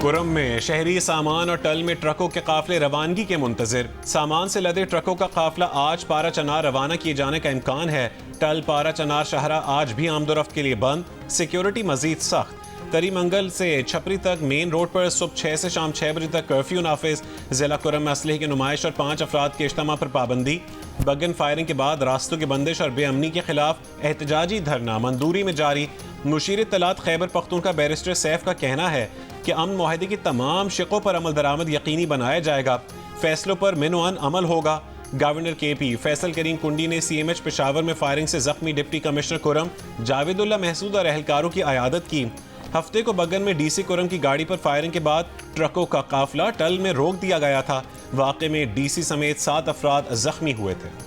कुरम में शहरी सामान और टल में ट्रकों के काफिले रवानगी के मुंतजिर। सामान से लदे ट्रकों का काफिला आज पारा चनार रवाना किए जाने का इम्कान है। टल पारा चनार शाहरा आज भी आमदोरफ्त के लिए बंद, सिक्योरिटी मजीद सख्त। तरी मंगल से छपरी तक मेन रोड पर सुबह 6 से शाम 6 बजे तक कर्फ्यू नाफिज। जिला कुरम में असलहे की नुमाइश और 5 अफराद के इज्तिमा पर पाबंदी। बगन फायरिंग के बाद रास्तों की बंदिश और बेअमनी के खिलाफ एहतजाजी धरना मंदूरी में जारी। मुशीर इत्तलात खैबर पख्तूनख्वा बैरिस्टर सैफ का कहना है कि अमन मुआहदे की तमाम शिकों पर अमल दरामद यकीनी बनाया जाएगा। फैसलों पर मिनवान अमल होगा। गवर्नर KP फैसल करीम कुंडी ने CMH पेशावर में फायरिंग से जख्मी डिप्टी कमिश्नर कुरम जावेदुल्ला महसूद और एहलकारों की अयादत की। हफ्ते को बगन में DC कुरम की गाड़ी पर फायरिंग के बाद ट्रकों का काफिला टल में रोक दिया गया था। वाक़े में DC समेत 7 अफराद जख्मी हुए थे।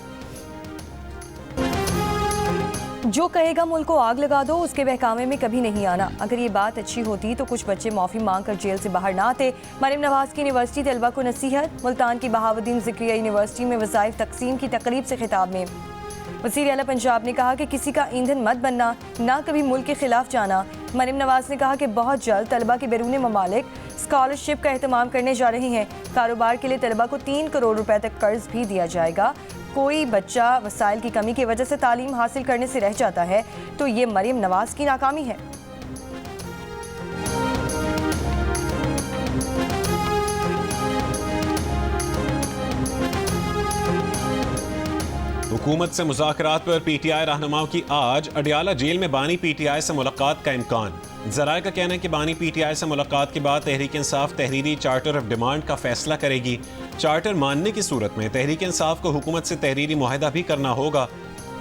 जो कहेगा मुल्क को आग लगा दो, उसके बहकामे में कभी नहीं आना। अगर ये बात अच्छी होती तो कुछ बच्चे माफ़ी मांग कर जेल से बाहर ना आते। मरियम नवाज की यूनिवर्सिटी तलबा को नसीहत। मुल्तान की बहाउद्दीन ज़िक्रिया यूनिवर्सिटी में वज़ाइफ तकसीम की तकरीब से खिताब में वज़ीर आला पंजाब ने कहा कि किसी का ईंधन मत बनना, ना कभी मुल्क के खिलाफ जाना। मरियम नवाज ने कहा कि बहुत जल्द तलबा के बैरून ममालिक स्कॉलरशिप का एहतमाम करने जा रहे हैं। कारोबार के लिए तलबा को 3 करोड़ रुपए तक कर्ज भी दिया जाएगा। कोई बच्चा वसाइल की कमी की वजह से तालीम हासिल करने से रह जाता है तो ये मरियम नवाज की नाकामी है। हुकूमत से मुज़ाकरात पर PTI रहनुमाओं की आज अडियाला जेल में बानी PTI से मुलाकात का इम्कान। ज़राए का कहना है कि बानी PTI से मुलाकात के बाद Tehreek Insaf तहरीरी charter of demand का फैसला करेगी। चार्टर मानने की सूरत में तहरीक इंसाफ को हुकूमत से तहरीरी मुआहदा भी करना होगा।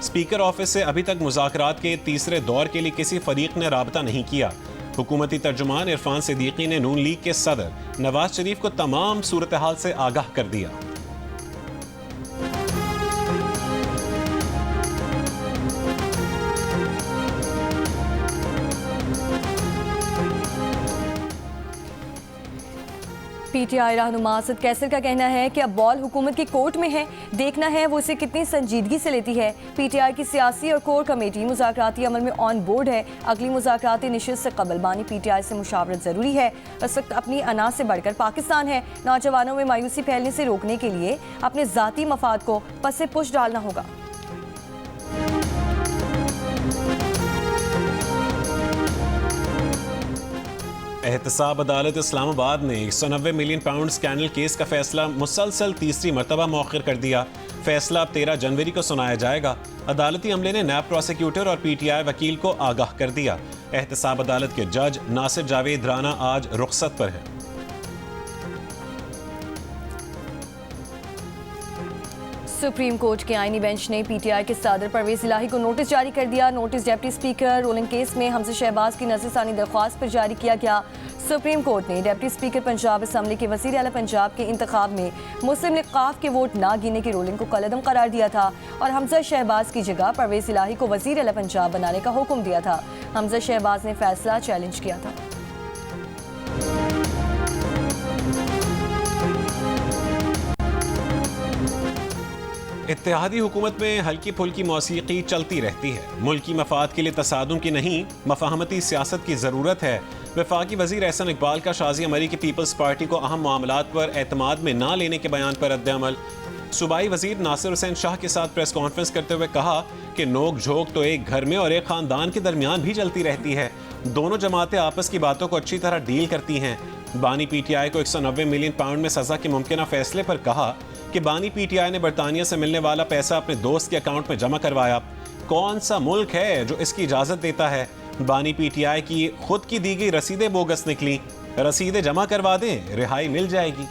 स्पीकर ऑफिस से अभी तक मुज़ाकरात के तीसरे दौर के लिए किसी फरीक ने राबता नहीं किया। हुकूमती तर्जुमान इरफान सिद्दीकी ने नून लीग के सदर नवाज शरीफ को तमाम सूरत हाल से आगाह कर दिया। PTI रहनुमा असद कैसर का कहना है कि अब बॉल हुकूमत की कोर्ट में है, देखना है वो इसे कितनी संजीदगी से लेती है। PTI की सियासी और कोर कमेटी मुज़ाकराती अमल में ऑन बोर्ड है। अगली मुज़ाकराती निशिस्त से कबल बानी PTI से मुशावरत ज़रूरी है। इस वक्त अपनी अना से बढ़कर पाकिस्तान है। नौजवानों में मायूसी फैलने से रोकने के लिए अपने ज़ाती मफाद को पसे पुश डालना होगा। एहतसाब अदालत इस्लामाबाद ने 190 मिलियन पाउंड स्कैंडल केस का फैसला मुसलसल तीसरी मरतबा मौखिर कर दिया। फैसला अब 13 जनवरी को सुनाया जाएगा। अदालती अमले ने नैब प्रोसिक्यूटर और PTI वकील को आगाह कर दिया। एहतसाब अदालत के जज नासिर जावेद राना आज रुखसत पर हैं। सुप्रीम कोर्ट के आईनी बेंच ने PTI के सदर परवेज इलाही को नोटिस जारी कर दिया। Notice deputy speaker rolling case में हमजा शहबाज की नज़रसानी दरख्वास्त पर जारी किया गया। सुप्रीम कोर्ट ने डिप्टी स्पीकर पंजाब असम्बली के वज़ीर आला पंजाब के इंतखाब में मुस्लिम लीग काफ के वोट ना गिनने की रूलिंग को कलअदम करार दिया था और हमजा शहबाज की जगह परवेज इलाही को वज़ीर आला पंजाब बनाने का हुक्म दिया था। हमजा शहबाज ने फैसला चैलेंज किया था। इत्तेहादी हुकूमत में हल्की फुल्की मौसीकी चलती रहती है। मुल्की मफाद के लिए तसादुम की नहीं, मफाहमती सियासत की ज़रूरत है। वफाकी वज़ीर एहसन इकबाल का शाज़ी अमरी की पीपल्स पार्टी को अहम मामलात पर एतमाद में ना लेने के बयान पर रद्द-ए-अमल। सूबाई वज़ीर नासिर हुसैन शाह के साथ प्रेस कॉन्फ्रेंस करते हुए कहा कि नोक झोंक तो एक घर में और एक ख़ानदान के दरमियान भी चलती रहती है। दोनों जमातें आपस की बातों को अच्छी तरह डील करती हैं। बानी PTI को 190 मिलियन पाउंड में सज़ा के मुमकिन फैसले पर कहा कि बानी PTI ने बरतानिया से मिलने वाला पैसा अपने दोस्त के अकाउंट में जमा करवाया। कौन सा मुल्क है जो इसकी इजाज़त देता है? बानी PTI की खुद की दी गई रसीदें बोगस निकली। रसीदें जमा करवा दें, रिहाई मिल जाएगी।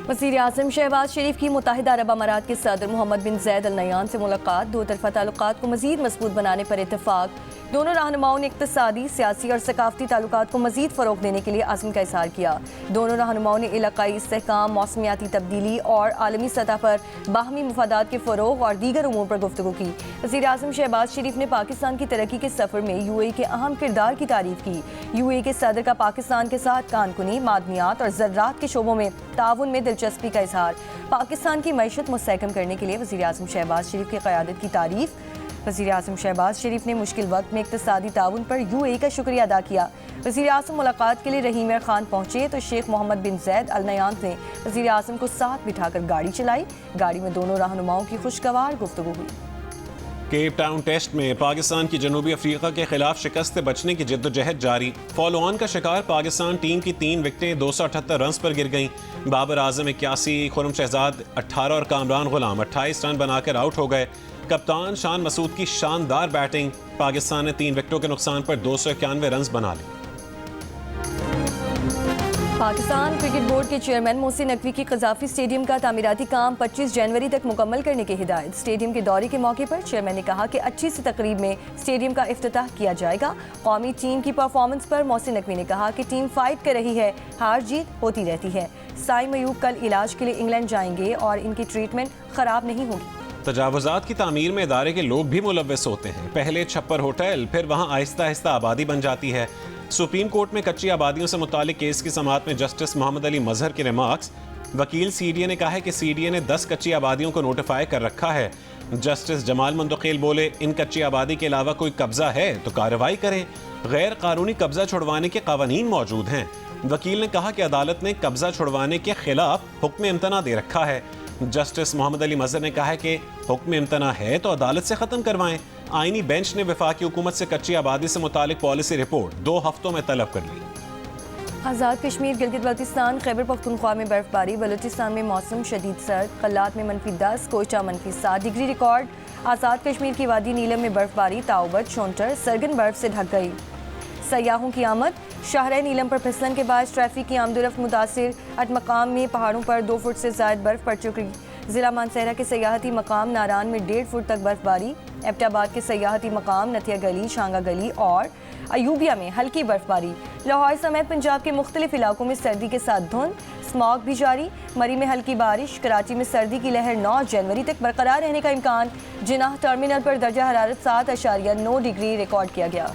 वज़ीर आज़म शहबाज शरीफ की मुत्तहिदा अरब अमारात के सदर मोहम्मद बिन ज़ैद अल नह्यान से मुलाकात। दो तरफ़ा ताल्लुकात को मज़ीद मजबूत बनाने पर इत्तफ़ाक़। दोनों रहनुमाओं ने इक्तिसादी, सियासी और सकाफती ताल्लुकात को मजीद फ़रोग़ देने के लिए अज़्म का इज़हार किया। दोनों रहनुमाओं ने इलाक़ाई इस्तेहकाम, मौसमियाती तब्दीली और आलमी सतह पर बाहमी मुफादात के फ़रोग़ और दीगर उमूर पर गुफ्तगू की। वज़ीर-ए-आज़म शहबाज शरीफ ने पाकिस्तान की तरक्की के सफ़र में UAE के अहम किरदार की तारीफ़ की। UAE के सदर का पाकिस्तान के साथ कानकुनी, मादनियात और ज़र्रात के शोबों में ताउन में दिलचस्पी का इज़हार। पाकिस्तान की मईशत मुस्तहकम करने के लिए वज़ीर-ए-आज़म शहबाज शरीफ की क़यादत की तारीफ़। वज़ीर-ए-आज़म शहबाज शरीफ ने मुश्किल वक्त में इक़्तिसादी ताउन पर UAE का शुक्रिया अदा किया। वज़ीर-ए-आज़म मुलाकात के लिए रहीम खान पहुंचे तो शेख मोहम्मद बिन ज़ैद अल नयान ने वज़ीर-ए-आज़म को साथ बिठाकर गाड़ी चलाई। गाड़ी में दोनों रहनुमाओं की खुशगवार गुफ्तगू हुई। केप टाउन टेस्ट में पाकिस्तान की जनूबी अफ्रीका के खिलाफ शिकस्त से बचने की जद्दोजहद जारी। फॉलो ऑन का शिकार पाकिस्तान टीम की 3 विकेटें 278 रन पर गिर गईं। बाबर आजम 81, खुरम शहजाद 18 और कामरान गुलाम 28 रन बनाकर आउट हो गए। कप्तान शान मसूद की शानदार बैटिंग। पाकिस्तान ने 3 विकेटों के नुकसान पर 291 रन बना लिए। पाकिस्तान क्रिकेट बोर्ड के चेयरमैन मोहसिन नकवी की कज़ाफ़ी स्टेडियम का तामीराती काम 25 जनवरी तक मुकम्मल करने की हिदायत। स्टेडियम के दौरे के मौके पर चेयरमैन ने कहा कि अच्छी सी तकरीब में स्टेडियम का इफ्तिताह किया जाएगा। कौमी टीम की परफॉर्मेंस पर मोहसिन नकवी ने कहा कि टीम फाइट कर रही है, हार जीत होती रहती है। साइम अयूब कल इलाज के लिए इंग्लैंड जाएंगे और इनकी ट्रीटमेंट ख़राब नहीं होगी। तजावुज़ात की तामीर में इदारे के लोग भी मुलव्वस होते हैं। पहले छप्पर होटल, फिर वहाँ आहिस्ता आहिस्ता आबादी बन जाती है। सुप्रीम कोर्ट में कच्ची आबादियों से मुतालिक केस की समाअत में जस्टिस मोहम्मद अली मजहर के रिमार्क्स। वकील CDA ने कहा है कि CDA ने 10 कच्ची आबादियों को नोटिफाई कर रखा है। जस्टिस जमाल मंदखेल बोले, इन कच्ची आबादी के अलावा कोई कब्जा है तो कार्रवाई करें। गैर कानूनी कब्जा छुड़वाने के कानून मौजूद हैं। वकील ने कहा कि अदालत ने कब्जा छुड़वाने के खिलाफ हुक्म इम्तना दे रखा है। जस्टिस मोहम्मद अली मजहर ने कहा है कि हुक्म इम्तना है तो अदालत से ख़त्म करवाएं। आईनी बेंच ने वफाकी हुकूमत से कच्ची आबादी से मुतालिक पॉलिसी रिपोर्ट 2 हफ्तों में तलब कर ली। आज़ाद कश्मीर, गिलगित बल्तिस्तान, खैबर पख्तूनख्वा में बर्फबारी। बलूचिस्तान में मौसम शदीद सर्द। कल्लात में -10, कोयटा -7 डिग्री रिकॉर्ड। आज़ाद कश्मीर की वादी नीलम में बर्फबारी। ताओबत, शोंटर, सरगन बर्फ से ढक गई। सयाहों की आमद। शाहरा नीलम पर फिसलन के बाद ट्रैफिक की आमदोरफ्त मुतासिर। अटमकाम में पहाड़ों पर 2 फुट से ज़ायद बर्फ पड़ चुकी। ज़िला मानसहरा के सयाहती मकाम नारान में 1.5 फुट तक बर्फबारी। एबटाबाद के सयाहती मकाम नथिया गली, शांगा गली और अयूबिया में हल्की बर्फबारी। लाहौर समेत पंजाब के मुख्तलिफ इलाकों में सर्दी के साथ धुंध। स्मॉग भी जारी। मरी में हल्की बारिश। कराची में सर्दी की लहर 9 जनवरी तक बरकरार रहने का इम्कान। जिनाह टर्मिनल पर दर्जा हरारत 7.9 डिग्री रिकॉर्ड किया गया।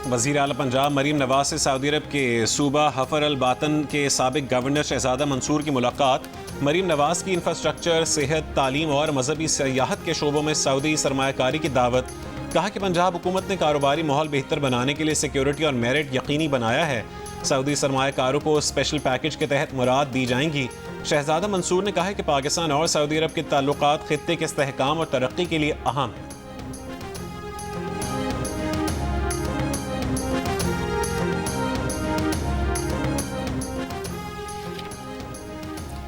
वज़ीर आला पंजाब मरीम नवाज से सऊदी अरब के सूबा हफर अल बातन के साबिक गवर्नर शहजादा मंसूर की मुलाकात। मरीम नवाज की इंफ्रास्ट्रक्चर, सेहत, तालीम और मजहबी सियाहत के शोबों में सऊदी सरमायाकारी की दावत। कहा कि पंजाब हुकूमत ने कारोबारी माहौल बेहतर बनाने के लिए सिक्योरिटी और मेरिट यकीनी बनाया है। सऊदी सरमायाकारों को स्पेशल पैकेज के तहत मुराद दी जाएंगी। शहजादा मंसूर ने कहा है कि पाकिस्तान और सऊदी अरब के ताल्लुकात खित्ते के इस्तेहकाम और तरक्की के लिए अहम है।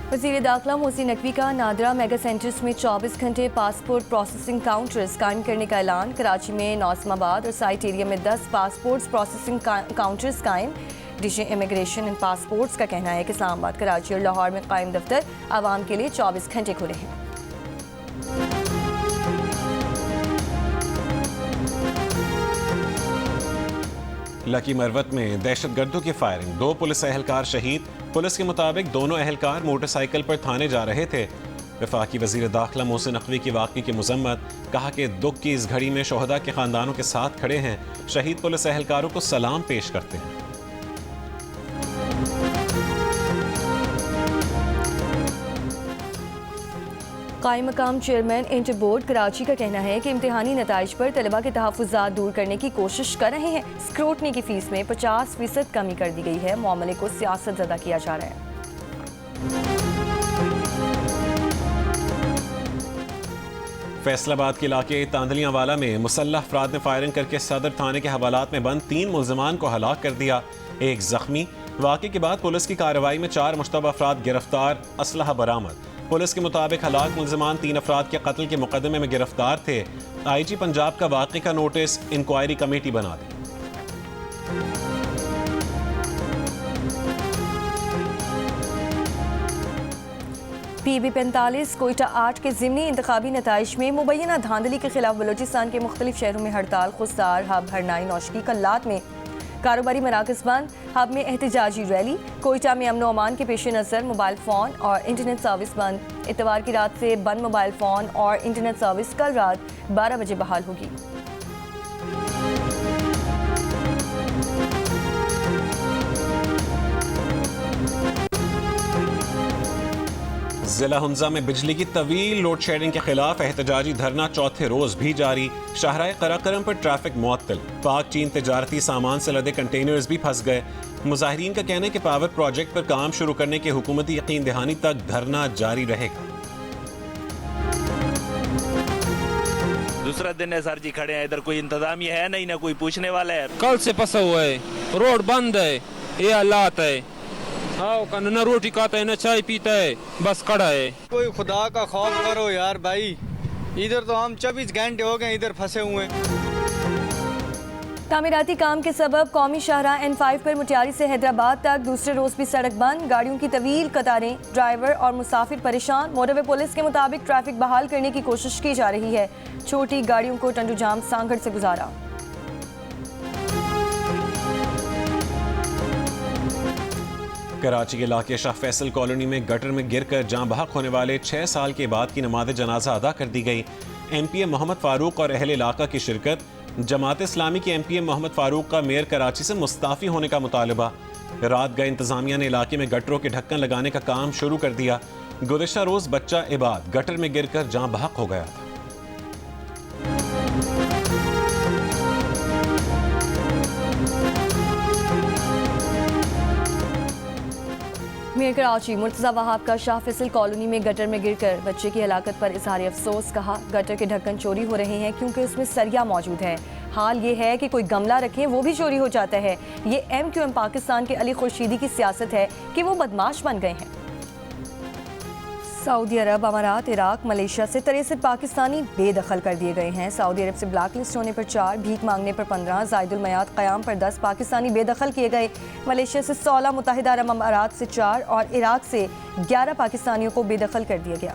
वज़ीर दाखिला मोहसिन नकवी का नादरा मेगा सेंटर्स में 24 घंटे पासपोर्ट प्रोसेसिंग काउंटर्स कायम करने का ऐलान। कराची में नौसमाबाद और साइट एरिया में 10 पासपोर्ट प्रोसेसिंग काउंटर्स कायम। डीजी इमिग्रेशन एंड पासपोर्ट्स का कहना है कि इस्लामाबाद, कराची और लाहौर में कायम दफ्तर आवाम के लिए 24 घंटे खुले हैं। लकी मरवत में दहशतगर्दों की फायरिंग, 2 पुलिस एहलकार शहीद। पुलिस के मुताबिक दोनों एहलकार मोटरसाइकिल पर थाने जा रहे थे। वफाकी वज़ीर दाखिला मोहसिन नकवी की वाक़ई की मजम्मत। कहा कि दुख की इस घड़ी में शोहदा के ख़ानदानों के साथ खड़े हैं। शहीद पुलिस एहलकारों को सलाम पेश करते हैं। कायम मकाम चेयरमैन इंटर बोर्ड कराची का कहना है कि इम्तिहानी नताइज पर तलबा के तहफ़्फ़ुज़ात दूर करने की कोशिश कर रहे हैं। स्क्रूटनी की फ़ीस में 50% कमी कर दी गई है। मामले को सियासत ज़दा किया जा रहा है। फैसलाबाद के इलाके तांदलियांवाला में मुसल्लह अफराद ने फायरिंग करके सदर थाने के हवालात में बंद 3 मुल्ज़िमान को हलाक कर दिया, 1 जख्मी। वाक़े के बाद पुलिस की कार्रवाई में 4 मुश्तबा अफराद गिरफ्तार, असलहा बरामद। पुलिस के मुताबिक हलाक मुल्ज़िमान 3 अफराद के कत्ल के मुकदमे में गिरफ्तार थे। IG पंजाब का वाक़े का नोटिस इंक्वायरी कमेटी बना दी। PB45 कोयटा 8 के ज़िमनी इंतखाबी नताइज में मुबैना धांधली के खिलाफ बलोचिस्तान के मुख्तलिफ शहरों में हड़ताल, खुस्तार, हब, हरनाई, नौशकी, कल्लात में कारोबारी मराकज़ बंद, हब में एहतजाजी रैली, कोयटा में अमन व अमान के पेश नज़र मोबाइल फ़ोन और इंटरनेट सर्विस बंद। इतवार की रात से बंद मोबाइल फ़ोन और इंटरनेट सर्विस कल रात 12 बजे बहाल होगी। जिला हुंजा में बिजली की तवील लोड शेडिंग के खिलाफ एहतजाजी धरना चौथे रोज भी जारी। शाहराह कराकरम पर ट्रैफिक मुअत्तल, पाक चीन तजारती सामान से लदे कंटेनर्स भी फंस गए। मुजाहिरीन का कहना है कि पावर प्रोजेक्ट पर काम शुरू करने की हुकूमती यकीन दहानी तक धरना जारी रहेगा। दूसरा दिन है सर जी, खड़े हैं इधर, कोई इंतजामिया है नहीं, ना कोई पूछने वाला है। कल से फंसा हुआ है, रोड बंद है, ये हालात है। हाँ, न रोटी खाता है न चाय पीता है, बस खड़ा है। कोई खुदा का खौफ करो यार भाई, इधर तो हम 24 घंटे हो गए इधर फंसे हुए। तामीराती काम के सबब कौमी शाहराह N5 पर मुटियारी से हैदराबाद तक दूसरे रोज भी सड़क बंद, गाड़ियों की तवील कतारें, ड्राइवर और मुसाफिर परेशान। मोटरवे पुलिस के मुताबिक ट्रैफिक बहाल करने की कोशिश की जा रही है। छोटी गाड़ियों को टंडू जाम सांगड़ से गुजारा। कराची के इलाके शाह फैसल कॉलोनी में गटर में गिरकर जाँ बहक होने वाले 6 साल के बाद की नमाज जनाजा अदा कर दी गई। MPM मोहम्मद फारूक और अहले इलाका की शिरकत। जमात इस्लामी के MPM मोहम्मद फारूक का मेयर कराची से मुस्ताफ़ी होने का मुतालबा। रात गए इंतजामिया ने इलाके में गटरों के ढक्कन लगाने का काम शुरू कर दिया। गुज़िश्ता रोज़ बच्चा इबाद गटर में गिरकर जाँ बहक हो गया था। मेयर कराची मुर्तज़ा वहाब का शाह फैसल कॉलोनी में गटर में गिरकर बच्चे की हलाकत पर इज़हार अफसोस। कहा, गटर के ढक्कन चोरी हो रहे हैं क्योंकि उसमें सरिया मौजूद है। हाल ये है कि कोई गमला रखें वो भी चोरी हो जाता है। ये MQM पाकिस्तान के अली खुर्शीदी की सियासत है कि वो बदमाश बन गए हैं। सऊदी अरब, अमारात, इराक, मलेशिया से 63 पाकिस्तानी बेदखल कर दिए गए हैं। सऊदी अरब से ब्लैक लिस्ट होने पर 4, भीख मांगने पर 15, जायदुल मयात क़याम पर 10 पाकिस्तानी बेदखल किए गए। मलेशिया से 16, मुत्तहिदा अरब अमारात से 4 और इराक से 11 पाकिस्तानियों को बेदखल कर दिया गया।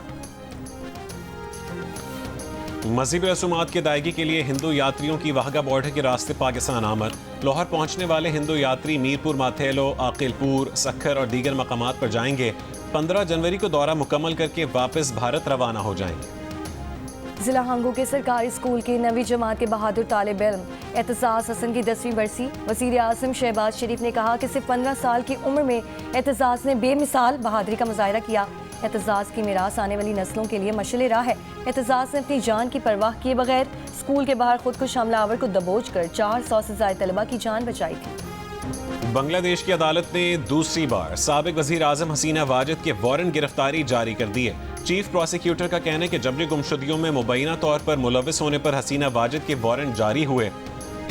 मज़ीद रसूमात की अदायगी के लिए हिंदू यात्रियों की वाहगा बॉर्डर के रास्ते पाकिस्तान आमद। लाहौर पहुंचने वाले हिंदू यात्री मीरपुर, माथेलो, आकिलपुर, सखर और दीगर मकामात पर जाएंगे। 15 जनवरी को दौरा मुकम्मल करके वापस भारत रवाना हो जाएंगे। जिला हंगू के सरकारी स्कूल की 9वीं जमात के बहादुर तालिब इल्म एतजाज़ हसन की 10वीं बरसी। वज़ीर आज़म शहबाज शरीफ ने कहा कि सिर्फ 15 साल की उम्र में एतजाज़ ने बेमिसाल बहादुरी का मुजाहिरा किया। एतजाज़ की मीरास आने वाली नस्लों के लिए मशअल राह है। एतजाज़ ने अपनी जान की परवाह किए बगैर स्कूल के बाहर खुद कुश हमलावर को दबोच कर 400 से ज़ायद तलबा की जान बचाई थी। बांग्लादेश की अदालत ने दूसरी बार साबिक वज़ीर आज़म हसीना वाजिद के वारंट गिरफ्तारी जारी कर दिए। चीफ प्रोसिक्यूटर का कहना है कि जबरी गुमशुदगियों में मुबैना तौर पर मुलविस होने पर हसीना वाजिद के वारंट जारी हुए।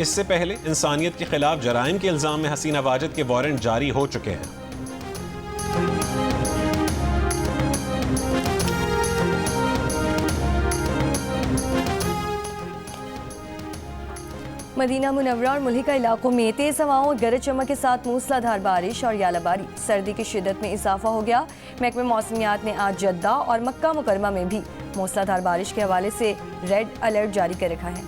इससे पहले इंसानियत के खिलाफ जराइम के इल्ज़ाम में हसीना वाजिद के वारंट जारी हो चुके हैं। मदीना मुनव्वरा और मुल्हिका इलाकों में तेज हवाओं, गरज चमक के साथ मूसलाधार बारिश और यालाबारी। सर्दी की शिद्दत में इजाफा हो गया। महकमे मौसमियात ने आज जद्दा और मक्का मुकरमा में भी मूसलाधार बारिश के हवाले से रेड अलर्ट जारी कर रखा है।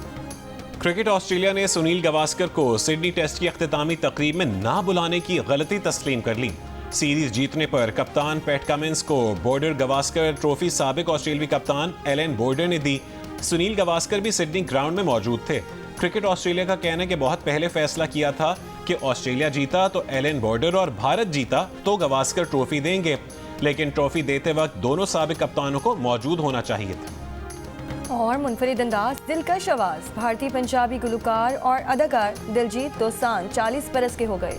क्रिकेट ऑस्ट्रेलिया ने सुनील गावस्कर को सिडनी टेस्ट की अख्तितामी तकरीब में ना बुलाने की गलती तस्लीम कर ली। सीरीज जीतने पर कप्तान पैट कमिंस को बॉर्डर गावस्कर ट्रॉफी साबिक ऑस्ट्रेलियावी कप्तान एलन बॉर्डर ने दी। सुनील गावस्कर भी सिडनी ग्राउंड में मौजूद थे। क्रिकेट ऑस्ट्रेलिया का कहना है कि बहुत पहले फैसला किया था कि ऑस्ट्रेलिया जीता तो एलन बॉर्डर और भारत जीता तो गावस्कर ट्रॉफी देंगे, लेकिन ट्रॉफी देते वक्त दोनों साबिक कप्तानों को मौजूद होना चाहिए था। और मुनफरिद अंदाज, दिलकश आवाज, भारतीय पंजाबी गुलकार और अदाकार दिलजीत दोसांझ 40 बरस के हो गए।